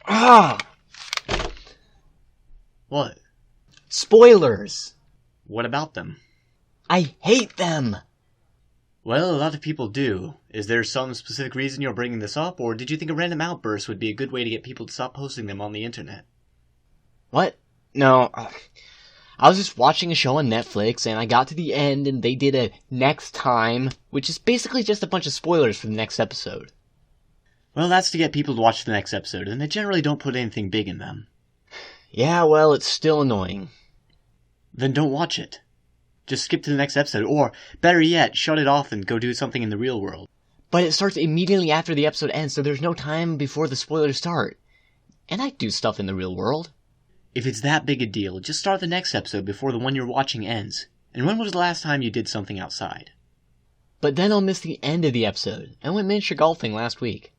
Ah! What? Spoilers! What about them? I hate them! Well, a lot of people do. Is there some specific reason you're bringing this up, or did you think a random outburst would be a good way to get people to stop posting them on the internet? What? No, I was just watching a show on Netflix, and I got to the end, and they did a next time, which is basically just a bunch of spoilers for the next episode. Well, that's to get people to watch the next episode, and they generally don't put anything big in them. Yeah, well, it's still annoying. Then don't watch it. Just skip to the next episode, or, better yet, shut it off and go do something in the real world. But it starts immediately after the episode ends, so there's no time before the spoilers start. And I do stuff in the real world. If it's that big a deal, just start the next episode before the one you're watching ends. And when was the last time you did something outside? But then I'll miss the end of the episode. I went miniature golfing last week.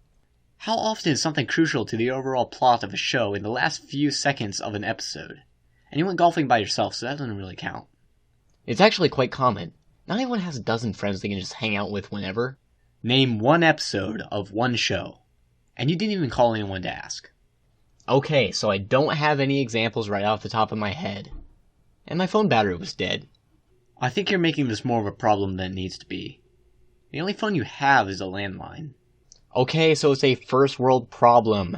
How often is something crucial to the overall plot of a show in the last few seconds of an episode? And you went golfing by yourself, so that doesn't really count. It's actually quite common. Not everyone has a dozen friends they can just hang out with whenever. Name one episode of one show. And you didn't even call anyone to ask. Okay, so I don't have any examples right off the top of my head. And my phone battery was dead. I think you're making this more of a problem than it needs to be. The only phone you have is a landline. Okay, so it's a first world problem.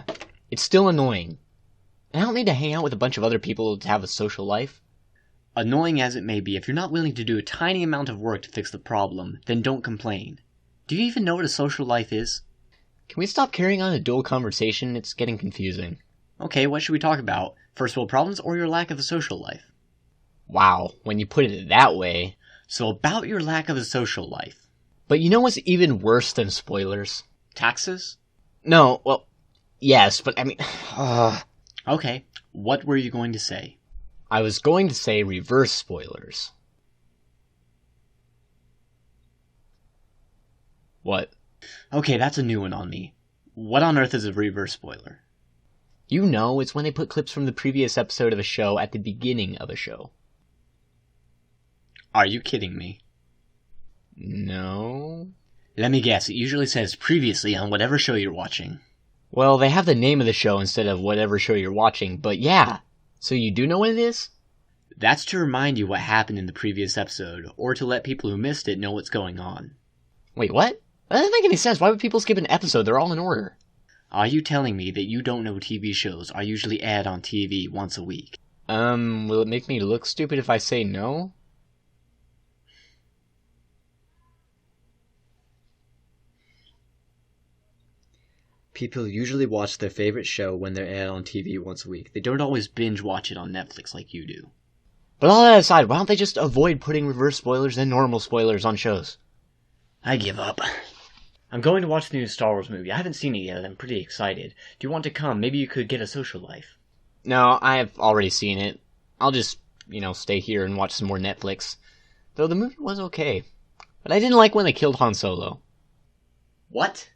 It's still annoying. And I don't need to hang out with a bunch of other people to have a social life. Annoying as it may be, if you're not willing to do a tiny amount of work to fix the problem, then don't complain. Do you even know what a social life is? Can we stop carrying on a dual conversation? It's getting confusing. Okay, what should we talk about? First world problems or your lack of a social life? Wow, when you put it that way. So about your lack of a social life. But you know what's even worse than spoilers? Taxes? No, well, yes, but I mean... Okay, what were you going to say? I was going to say reverse spoilers. What? Okay, that's a new one on me. What on earth is a reverse spoiler? You know, it's when they put clips from the previous episode of a show at the beginning of a show. Are you kidding me? No. Let me guess, it usually says previously on whatever show you're watching. Well, they have the name of the show instead of whatever show you're watching, but yeah. So you do know what it is? That's to remind you what happened in the previous episode, or to let people who missed it know what's going on. Wait, what? That doesn't make any sense. Why would people skip an episode? They're all in order. Are you telling me that you don't know TV shows are usually aired on TV once a week? Will it make me look stupid if I say no? People usually watch their favorite show when they're aired on TV once a week. They don't always binge watch it on Netflix like you do. But all that aside, why don't they just avoid putting reverse spoilers and normal spoilers on shows? I give up. I'm going to watch the new Star Wars movie. I haven't seen it yet. I'm pretty excited. Do you want to come? Maybe you could get a social life. No, I've already seen it. I'll just, stay here and watch some more Netflix. Though the movie was okay. But I didn't like when they killed Han Solo. What?